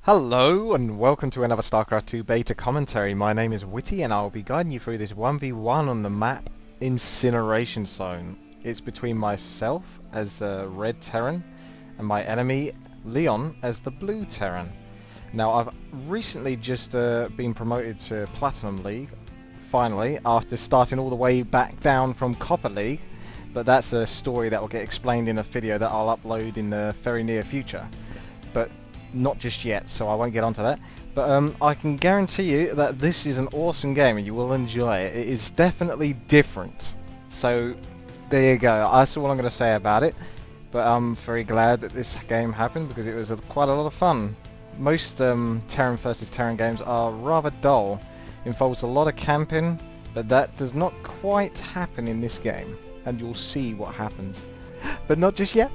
Hello and welcome to another Starcraft 2 beta commentary. My name is Witty and I'll be guiding you through this 1v1 on the map Incineration Zone. It's between myself as a red Terran and my enemy Leon as the blue Terran. Now I've recently just been promoted to Platinum League, finally, after starting all the way back down from Copper League, but that's a story that will get explained in a video that I'll upload in the very near future. But not just yet, so I won't get onto that. But I can guarantee you that this is an awesome game and you will enjoy it. It is definitely different. So there you go. That's all I'm going to say about it. But I'm very glad that this game happened because it was quite a lot of fun. Most Terran versus Terran games are rather dull. Involves a lot of camping, but that does not quite happen in this game. And you'll see what happens. But not just yet.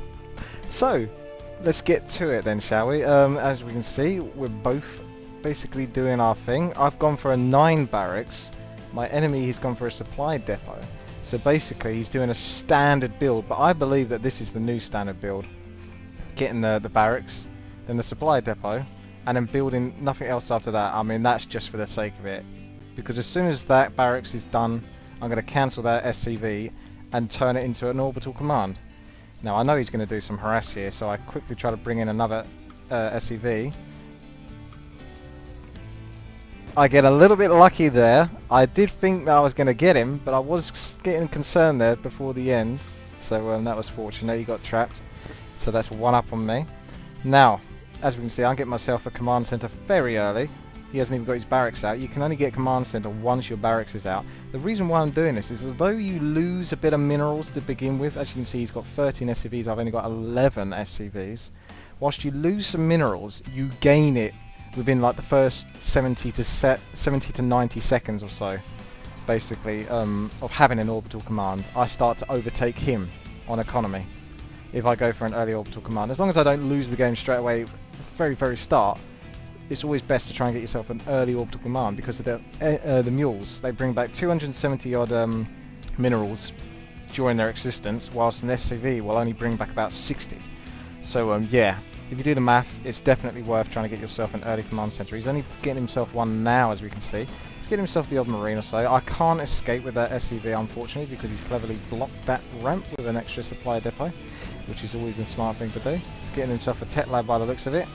So let's get to it then, shall we? As we can see, we're both basically doing our thing. I've gone for a 9 barracks. My enemy has gone for a supply depot. So basically he's doing a standard build, but I believe that this is the new standard build. Getting the barracks, then the supply depot, and then building nothing else after that. I mean, that's just for the sake of it. Because as soon as that barracks is done, I'm going to cancel that SCV and turn it into an orbital command. Now I know he's going to do some harass here, so I quickly try to bring in another SCV. I get a little bit lucky there. I did think that I was going to get him, but I was getting concerned there before the end. So that was fortunate, he got trapped. So that's one up on me. Now, as we can see, I'm getting myself a command center very early. He hasn't even got his barracks out. You can only get a command center once your barracks is out. The reason why I'm doing this is although you lose a bit of minerals to begin with, as you can see he's got 13 SCVs, I've only got 11 SCVs. Whilst you lose some minerals, you gain it within like the first 70 to 90 seconds or so, basically, of having an orbital command. I start to overtake him on economy if I go for an early orbital command. As long as I don't lose the game straight away at the very start, it's always best to try and get yourself an early orbital command because of the mules. They bring back 270 odd minerals during their existence, whilst an SCV will only bring back about 60. So yeah, if you do the math, it's definitely worth trying to get yourself an early command center. He's only getting himself one now, as we can see. He's getting himself the odd marine or so. I can't escape with that SCV, unfortunately, because he's cleverly blocked that ramp with an extra supply depot, which is always a smart thing to do. He's getting himself a tech lab by the looks of it,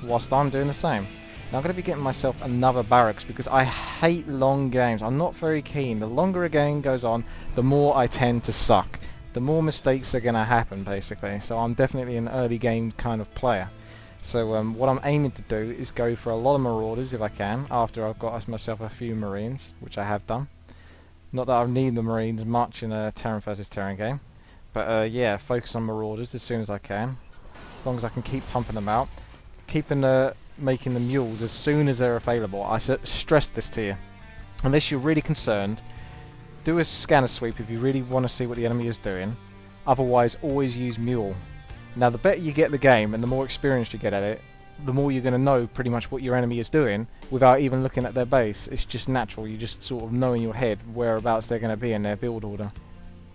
whilst I'm doing the same. Now I'm going to be getting myself another barracks because I hate long games. I'm not very keen. The longer a game goes on, the more I tend to suck. The more mistakes are going to happen, basically. So I'm definitely an early game kind of player. So what I'm aiming to do is go for a lot of marauders if I can, after I've got myself a few marines, which I have done. Not that I need the marines much in a Terran versus Terran game. But yeah, focus on marauders as soon as I can. As long as I can keep pumping them out. Keeping making the mules as soon as they're available. I stress this to you. Unless you're really concerned, do a scanner sweep if you really want to see what the enemy is doing. Otherwise, always use mule. Now, the better you get the game and the more experienced you get at it, the more you're going to know pretty much what your enemy is doing without even looking at their base. It's just natural. You just sort of know in your head whereabouts they're going to be in their build order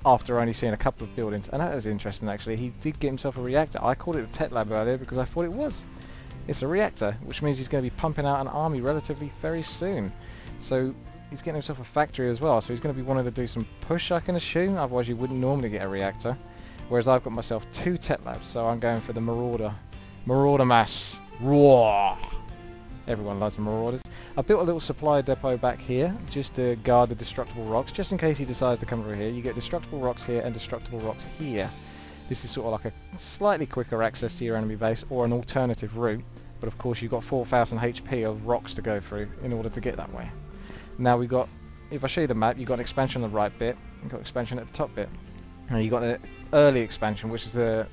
after only seeing a couple of buildings. And that is interesting, actually. He did get himself a reactor. I called it a tech lab earlier because I thought it was. It's a reactor, which means he's going to be pumping out an army relatively very soon. So he's getting himself a factory as well, so he's going to be wanting to do some push, I can assume, otherwise you wouldn't normally get a reactor. Whereas I've got myself 2 tech labs, so I'm going for the Marauder mass. Roar! Everyone loves marauders. I built a little supply depot back here, just to guard the destructible rocks, just in case he decides to come over here. You get destructible rocks here and destructible rocks here. This is sort of like a slightly quicker access to your enemy base, or an alternative route. But of course you've got 4,000 HP of rocks to go through in order to get that way. Now we've got, if I show you the map, you've got an expansion on the right bit, you've got expansion at the top bit. Now you've got an early expansion, which is a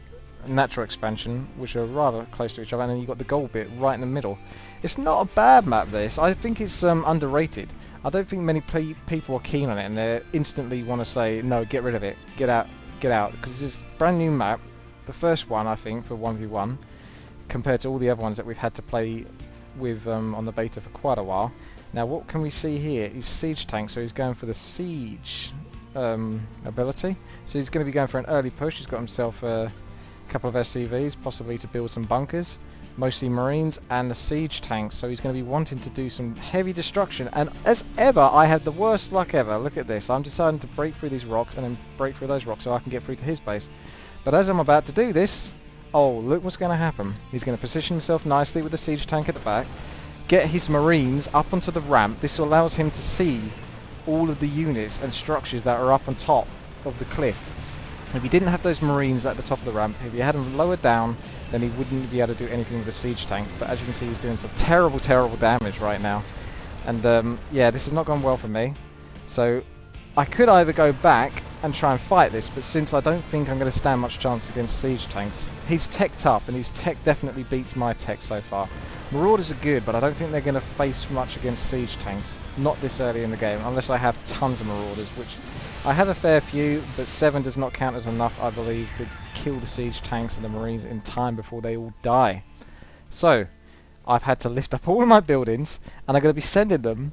natural expansion, which are rather close to each other, and then you've got the gold bit right in the middle. It's not a bad map, this. I think it's underrated. I don't think many people are keen on it, and they instantly want to say, no, get rid of it, get out, because this is a brand new map, the first one I think for 1v1, compared to all the other ones that we've had to play with on the beta for quite a while. Now what can we see here? He's siege tank, so he's going for the siege ability. So he's going to be going for an early push. He's got himself a couple of SCVs, possibly to build some bunkers. mostly marines and the siege tanks, so he's going to be wanting to do some heavy destruction. And as ever, I had the worst luck ever. Look at this. I'm deciding to break through these rocks and then break through those rocks so I can get through to his base. But as I'm about to do this, oh, look what's going to happen. He's going to position himself nicely with the siege tank at the back, get his marines up onto the ramp. This allows him to see all of the units and structures that are up on top of the cliff. If he didn't have those marines at the top of the ramp, if he had them lower down, then he wouldn't be able to do anything with the siege tank. But as you can see, he's doing some terrible, terrible damage right now. And yeah, this has not gone well for me. So I could either go back and try and fight this, but since I don't think I'm going to stand much chance against siege tanks, he's teched up, and his tech definitely beats my tech so far. Marauders are good, but I don't think they're going to face much against siege tanks. Not this early in the game, unless I have tons of marauders, which I have a fair few, but 7 does not count as enough, I believe, to kill the siege tanks and the marines in time before they all die. So, I've had to lift up all of my buildings, and I'm going to be sending them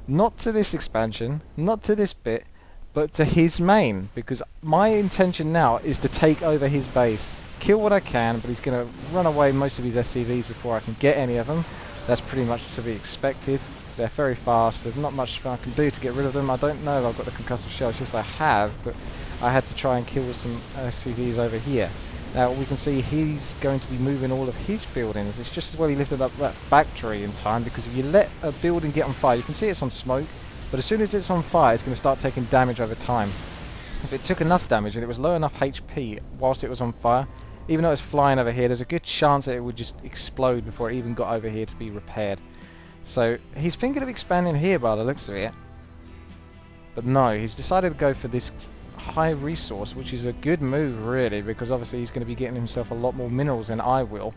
not to this expansion, not to this bit, but to his main, because my intention now is to take over his base, kill what I can, but he's going to run away most of his SCVs before I can get any of them. That's pretty much to be expected. They're very fast. There's not much I can do to get rid of them. I don't know if I've got the concussive shells. Yes, I have, but I had to try and kill some SCVs over here. Now we can see he's going to be moving all of his buildings. It's just as well he lifted up that factory in time, because if you let a building get on fire, you can see it's on smoke, but as soon as it's on fire, it's going to start taking damage over time. If it took enough damage and it was low enough HP whilst it was on fire, even though it's flying over here, there's a good chance that it would just explode before it even got over here to be repaired. So he's thinking of expanding here by the looks of it. But no, he's decided to go for this high resource, which is a good move really, because obviously he's going to be getting himself a lot more minerals than I will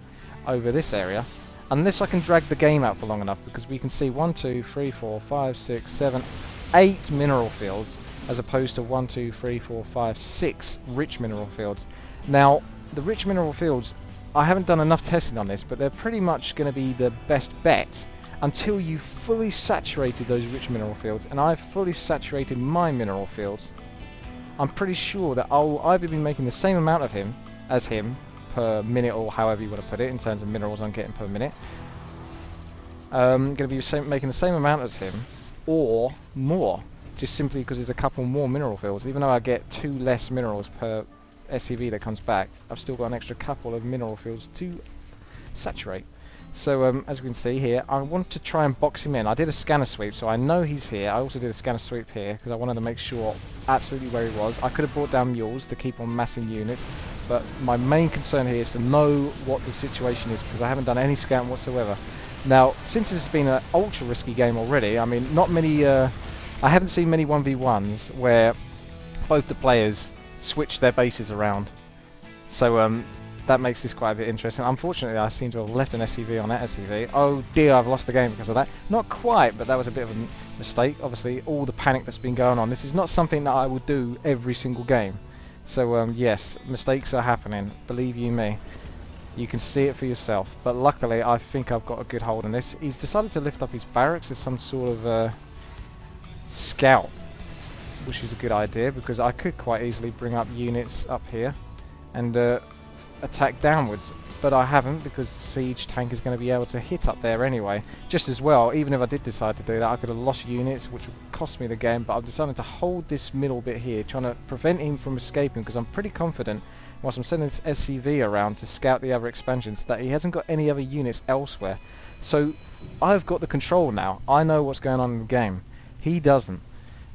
over this area. Unless I can drag the game out for long enough, because we can see 1, 2, 3, 4, 5, 6, 7, 8 mineral fields, as opposed to 1, 2, 3, 4, 5, 6 rich mineral fields. Now, the rich mineral fields, I haven't done enough testing on this, but they're pretty much going to be the best bet until you've fully saturated those rich mineral fields, and I've fully saturated my mineral fields. I'm pretty sure that I'll either be making the same amount of him as him per minute, or however you want to put it in terms of minerals I'm getting per minute. Going to be making the same amount as him, or more, just simply because there's a couple more mineral fields. Even though I get 2 less minerals per SCV that comes back, I've still got an extra couple of mineral fields to saturate. So as we can see here, I want to try and box him in. I did a scanner sweep, so I know he's here. I also did a scanner sweep here because I wanted to make sure absolutely where he was. I could have brought down mules to keep on massing units, but my main concern here is to know what the situation is, because I haven't done any scan whatsoever. Now, since this has been an ultra risky game already, I mean, not many, I haven't seen many 1v1s where both the players switch their bases around. So that makes this quite a bit interesting. Unfortunately, I seem to have left an SCV on that SCV. Oh dear, I've lost the game because of that. Not quite, but that was a bit of a mistake. Obviously, all the panic that's been going on. This is not something that I would do every single game. So yes, mistakes are happening. Believe you me. You can see it for yourself. But luckily, I think I've got a good hold on this. He's decided to lift up his barracks as some sort of scout, which is a good idea, because I could quite easily bring up units up here and attack downwards, but I haven't, because the siege tank is going to be able to hit up there anyway. Just as well, even if I did decide to do that, I could have lost units, which would cost me the game, but I've decided to hold this middle bit here, trying to prevent him from escaping, because I'm pretty confident, whilst I'm sending this SCV around to scout the other expansions, that he hasn't got any other units elsewhere. So I've got the control now. I know what's going on in the game. He doesn't.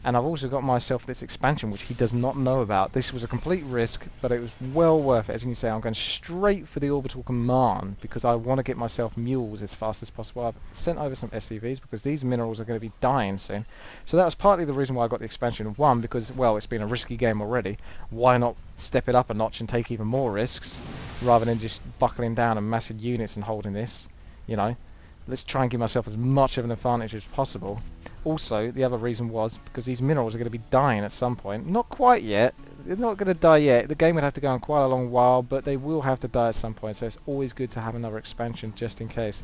And I've also got myself this expansion, which he does not know about. This was a complete risk, but it was well worth it. As you can see, I'm going straight for the orbital command because I want to get myself mules as fast as possible. I've sent over some SCVs because these minerals are going to be dying soon. So that was partly the reason why I got the expansion. One, because, well, it's been a risky game already. Why not step it up a notch and take even more risks, rather than just buckling down and massive units and holding this, you know? Let's try and give myself as much of an advantage as possible. Also, the other reason was because these minerals are going to be dying at some point. Not quite yet. They're not going to die yet. The game would have to go on quite a long while, but they will have to die at some point, so it's always good to have another expansion just in case.